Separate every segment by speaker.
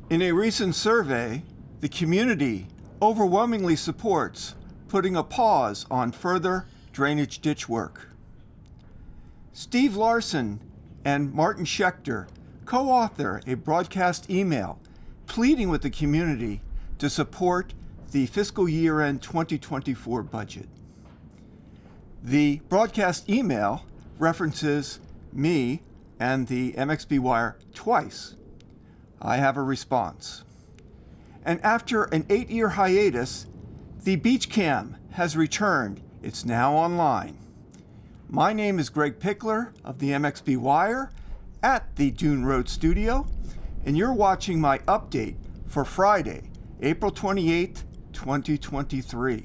Speaker 1: In a recent survey, the community overwhelmingly supports putting a pause on further drainage ditch work. Steve Larson and Martin Schechter co-author a broadcast email pleading with the community to support the fiscal year-end 2024 budget. The broadcast email references me and the MXB Wire twice. I have a response. And after an 8-year hiatus, the Beach Cam has returned. It's now online. My name is Greg Pickler of the MXB Wire at the Dune Road Studio, and you're watching my update for Friday, April 28th, 2023.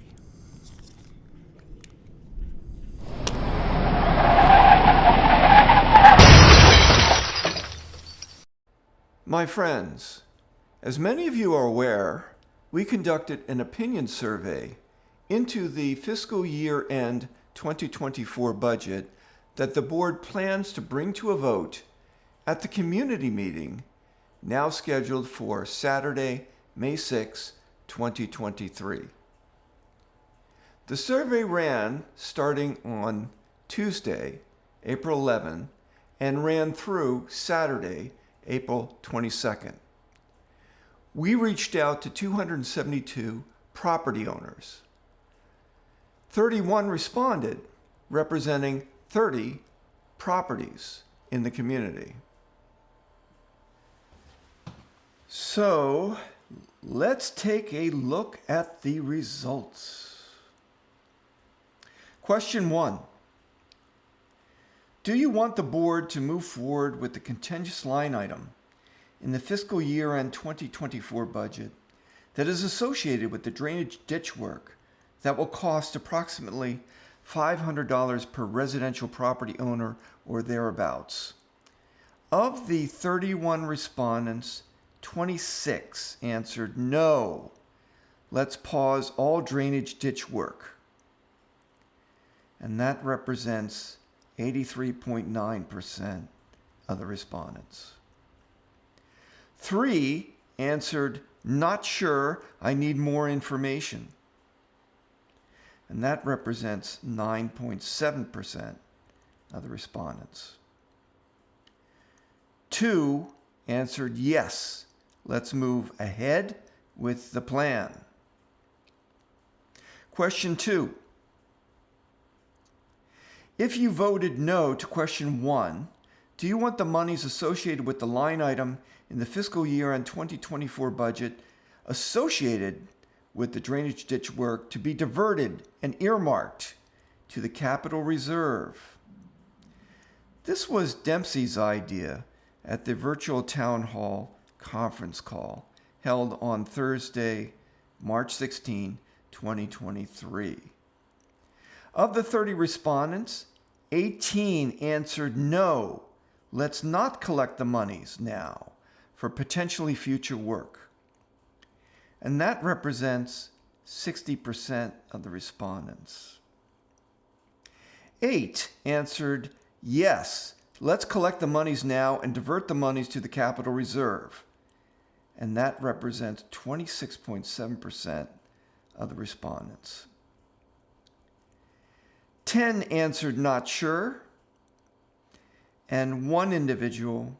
Speaker 1: My friends, as many of you are aware, we conducted an opinion survey into the fiscal year-end 2024 budget that the board plans to bring to a vote at the community meeting now scheduled for Saturday, May 6, 2023. The survey ran starting on Tuesday, April 11, and ran through Saturday, April 22nd. We reached out to 272 property owners. 31 responded, representing 30 properties in the community. So let's take a look at the results. Question 1. Do you want the board to move forward with the contentious line item in the fiscal year-end 2024 budget that is associated with the drainage ditch work that will cost approximately $500 per residential property owner or thereabouts? Of the 31 respondents, 26 answered no. Let's pause all drainage ditch work. And that represents 83.9% of the respondents. 3 answered, not sure, I need more information. And that represents 9.7% of the respondents. 2 answered, yes, let's move ahead with the plan. Question 2. If you voted no to question 1, do you want the monies associated with the line item in the fiscal year-end 2024 budget associated with the drainage ditch work to be diverted and earmarked to the capital reserve? This was Dempsey's idea at the virtual town hall conference call held on Thursday, March 16, 2023. Of the 30 respondents, 18 answered no, let's not collect the monies now for potentially future work. And that represents 60% of the respondents. 8 answered yes, let's collect the monies now and divert the monies to the capital reserve. And that represents 26.7% of the respondents. 10 answered not sure, and 1 individual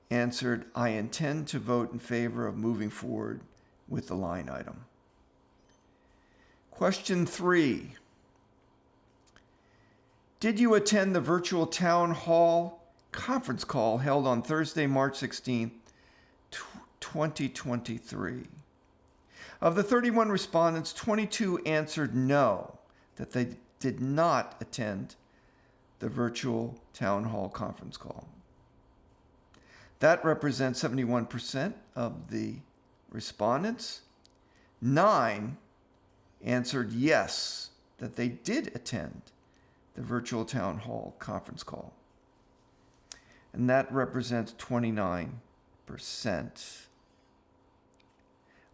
Speaker 1: answered, I intend to vote in favor of moving forward with the line item. Question 3. Did you attend the virtual town hall conference call held on Thursday, March 16, 2023? Of the 31 respondents, 22 answered no, that they did not attend the virtual town hall conference call. That represents 71% of the respondents. 9 answered yes, that they did attend the virtual town hall conference call. And that represents 29%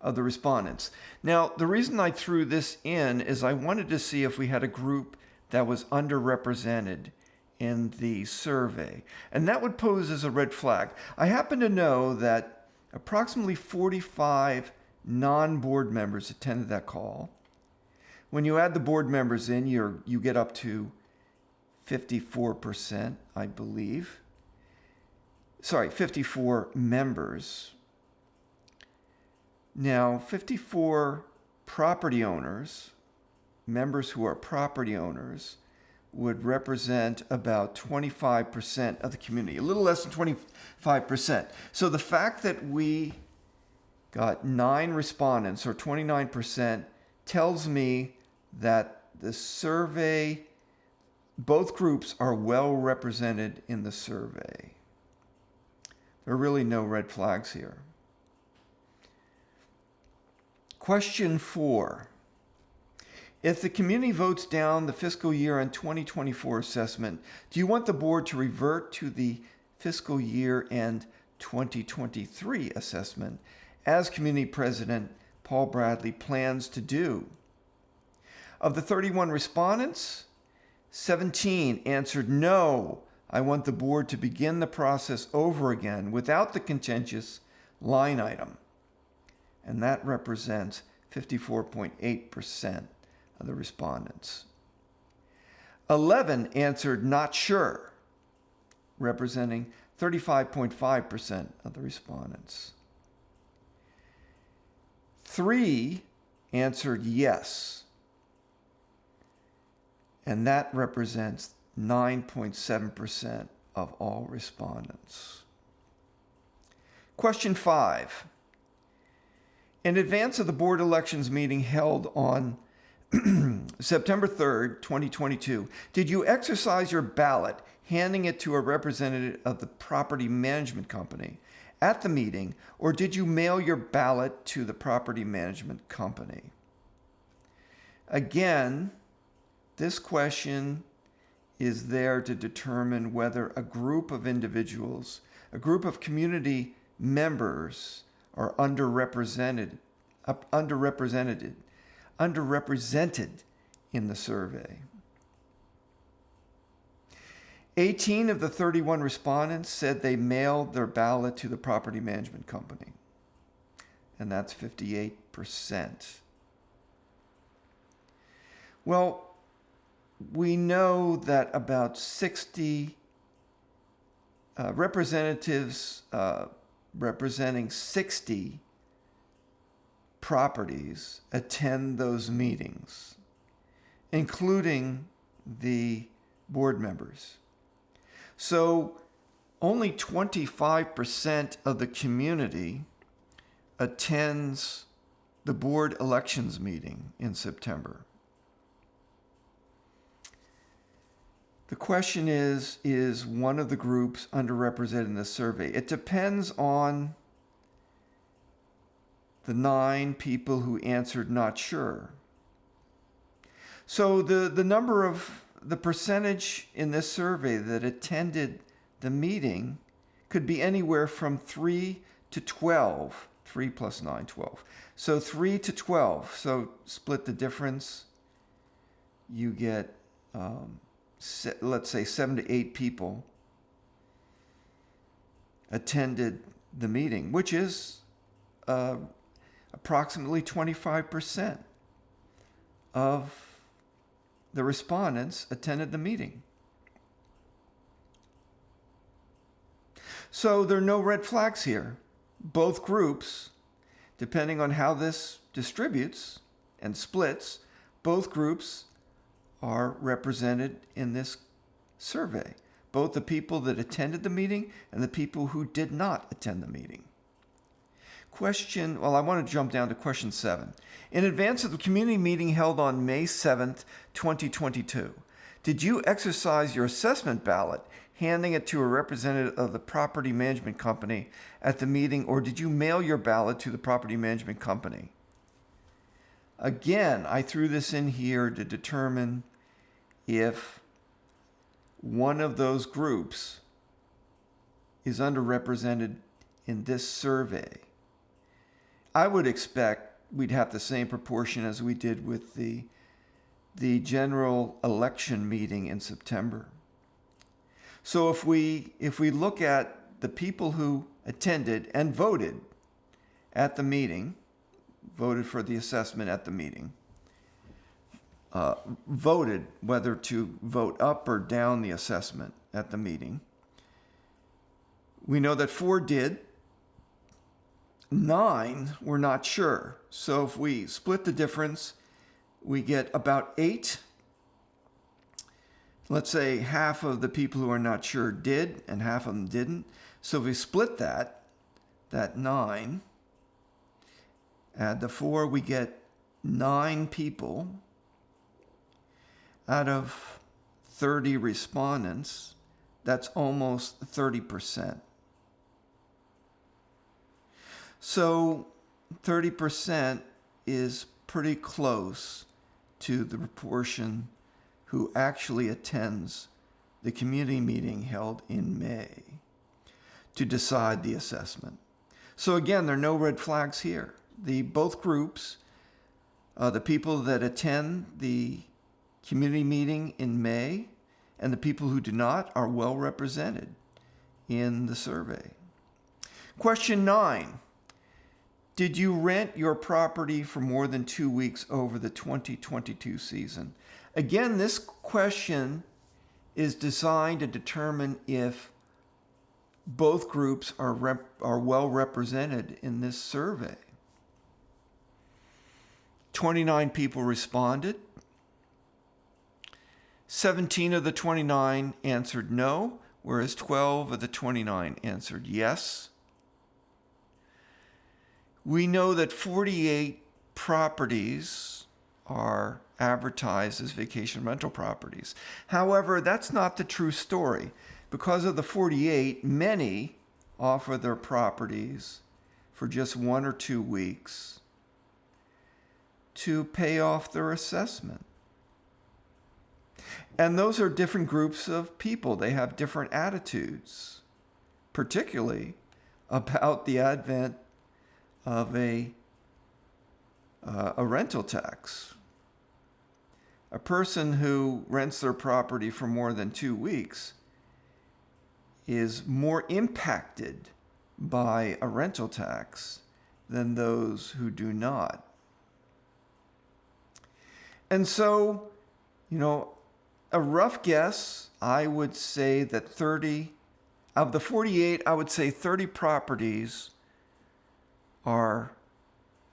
Speaker 1: of the respondents. Now, the reason I threw this in is I wanted to see if we had a group that was underrepresented in the survey. And that would pose as a red flag. I happen to know that approximately 45 non-board members attended that call. When you add the board members in, you get up to 54%, I believe. Sorry, 54 members. Now, 54 property owners, members who are property owners, would represent about 25% of the community, a little less than 25%. So the fact that we got 9 respondents, or 29%, tells me that the survey, both groups are well represented in the survey. There are really no red flags here. Question 4. If the community votes down the fiscal year end 2024 assessment, do you want the board to revert to the fiscal year end 2023 assessment, as Community President Paul Bradley plans to do? Of the 31 respondents, 17 answered no. I want the board to begin the process over again without the contentious line item. And that represents 54.8% of the respondents. 11 answered not sure, representing 35.5% of the respondents. 3 answered yes, and that represents 9.7% of all respondents. Question 5. In advance of the board elections meeting held on September 3rd, 2022, did you exercise your ballot handing it to a representative of the property management company at the meeting, or did you mail your ballot to the property management company? Again, this question is there to determine whether a group of individuals, a group of community members, are underrepresented in the survey. 18 of the 31 respondents said they mailed their ballot to the property management company, and that's 58%. Well, we know that about 60 representatives representing 60 properties attend those meetings, including the board members. So only 25% of the community attends the board elections meeting in September. The question is one of the groups underrepresented in the survey? It depends on the 9 people who answered not sure. So the percentage in this survey that attended the meeting could be anywhere from 3 to 12. 3 plus 9, 12. So 3 to 12. So split the difference. You get, let's say 7 to 8 people attended the meeting, which is approximately 25% of the respondents attended the meeting. So there are no red flags here. Both groups, depending on how this distributes and splits, both groups are represented in this survey. Both the people that attended the meeting and the people who did not attend the meeting. I want to jump down to question 7. In advance of the community meeting held on May 7th, 2022, did you exercise your assessment ballot, handing it to a representative of the property management company at the meeting, or did you mail your ballot to the property management company? Again, I threw this in here to determine if one of those groups is underrepresented in this survey. I would expect we'd have the same proportion as we did with the general election meeting in September. So if we look at the people who attended and voted at the meeting, voted for the assessment at the meeting, voted whether to vote up or down the assessment at the meeting. We know that 4 did. 9 were not sure. So if we split the difference, we get about 8. Let's say half of the people who are not sure did and half of them didn't. So if we split that 9, add the 4, we get 9 people out of 30 respondents. That's almost 30%. So 30% is pretty close to the proportion who actually attends the community meeting held in May to decide the assessment. So again, there are no red flags here. Both groups, the people that attend the community meeting in May and the people who do not, are well represented in the survey. Question 9. Did you rent your property for more than 2 weeks over the 2022 season? Again, this question is designed to determine if both groups are well represented in this survey. 29 people responded. 17 of the 29 answered no, whereas 12 of the 29 answered yes. We know that 48 properties are advertised as vacation rental properties. However, that's not the true story. Because of the 48, many offer their properties for just 1 or 2 weeks to pay off their assessment. And those are different groups of people. They have different attitudes, particularly about the advent of a rental tax. A person who rents their property for more than 2 weeks is more impacted by a rental tax than those who do not. And so, a rough guess, I would say that 30, of the 48, I would say 30 properties are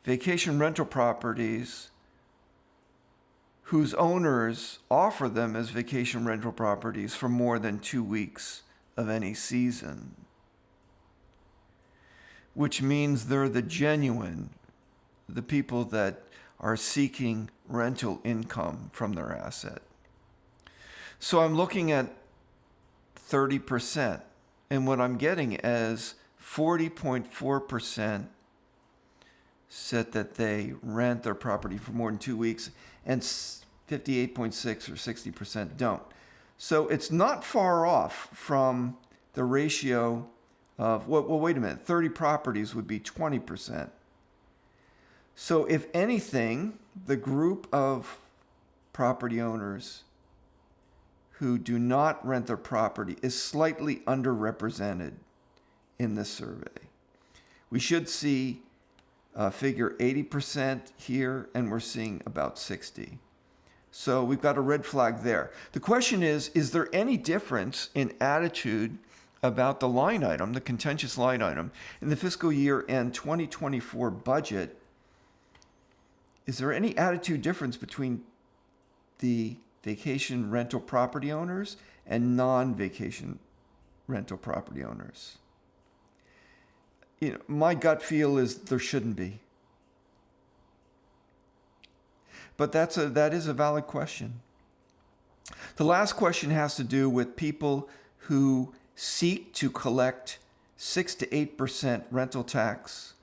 Speaker 1: vacation rental properties whose owners offer them as vacation rental properties for more than 2 weeks of any season, which means they're the genuine, the people that are seeking rental income from their asset. So I'm looking at 30%, and what I'm getting is 40.4% said that they rent their property for more than 2 weeks, and 58.6 or 60% don't. So it's not far off from the ratio of, well, wait a minute, 30 properties would be 20%. So if anything, the group of property owners who do not rent their property is slightly underrepresented in this survey. We should see figure 80% here, and we're seeing about 60. So we've got a red flag there. The question is there any difference in attitude about the line item, the contentious line item, in the fiscal year end 2024 budget? Is there any attitude difference between the vacation rental property owners and non-vacation rental property owners? My gut feel is there shouldn't be. But that is a valid question. The last question has to do with people who seek to collect 6 to 8% rental tax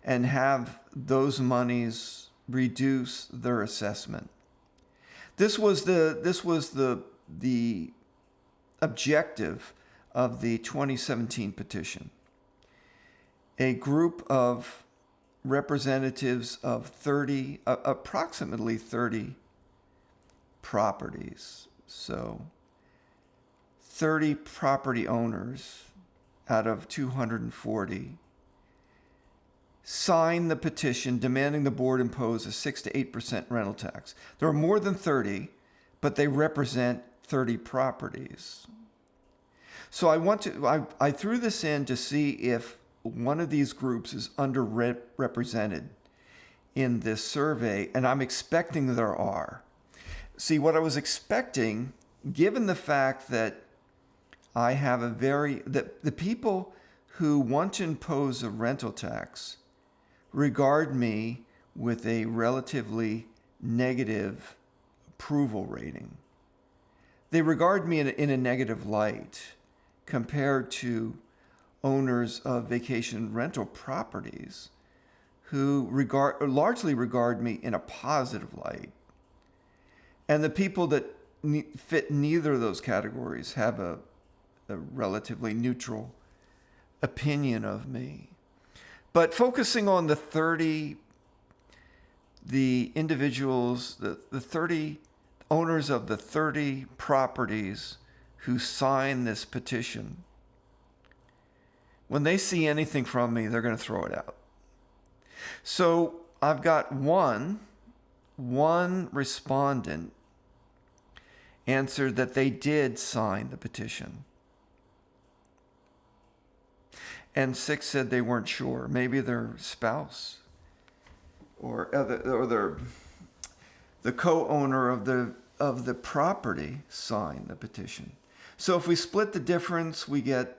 Speaker 1: and have those monies reduce their assessment. This was the objective of the 2017 petition. A group of representatives of approximately 30 properties. So 30 property owners out of 240 signed the petition demanding the board impose a 6 to 8% rental tax. There are more than 30, but they represent 30 properties. So I threw this in to see if one of these groups is underrepresented in this survey, and I'm expecting there are. See, what I was expecting, given the fact that I have the people who want to impose a rental tax regard me with a relatively negative approval rating. They regard me in a negative light compared to owners of vacation rental properties who largely regard me in a positive light. And the people that fit neither of those categories have a relatively neutral opinion of me. But focusing on the 30, the individuals, the 30 owners of the 30 properties who signed this petition, when they see anything from me, they're going to throw it out. So I've got one respondent answered that they did sign the petition. And 6 said they weren't sure. Maybe their spouse or the co-owner of the property signed the petition. So if we split the difference, we get,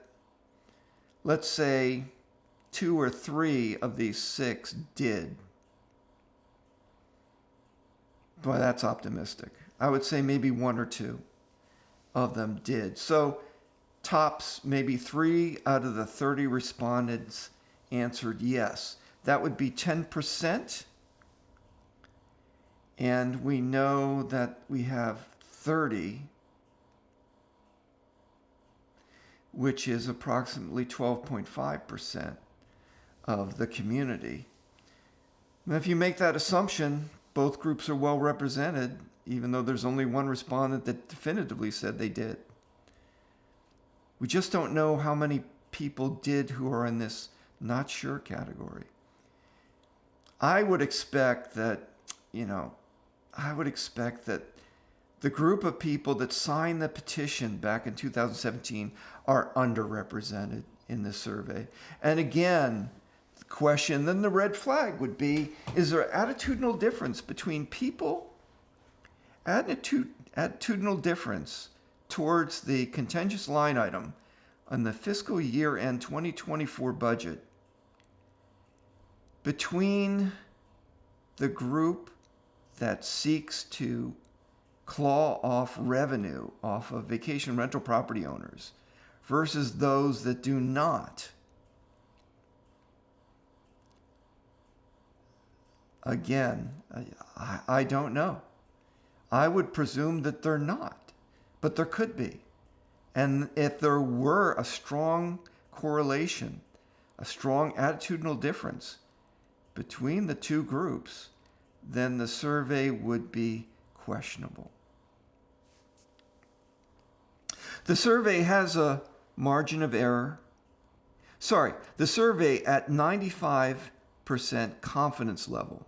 Speaker 1: let's say, 2 or 3 of these 6 did. Boy, that's optimistic. I would say maybe 1 or 2 of them did. So tops, maybe 3 out of the 30 respondents answered yes. That would be 10%. And we know that we have 30, which is approximately 12.5% of the community. And if you make that assumption, both groups are well represented, even though there's only one respondent that definitively said they did. We just don't know how many people did who are in this not sure category. I would expect that the group of people that signed the petition back in 2017 are underrepresented in this survey. And again, the question, then the red flag would be, is there attitudinal difference between people? Attitudinal difference towards the contentious line item on the fiscal year end 2024 budget between the group that seeks to claw off revenue off of vacation rental property owners versus those that do not. Again, I don't know. I would presume that they're not, but there could be. And if there were a strong correlation, a strong attitudinal difference between the two groups, then the survey would be questionable. The survey has a margin of error. The survey at 95% confidence level,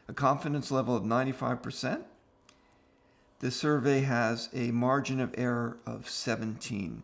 Speaker 1: a confidence level of 95%, the survey has a margin of error of 17%.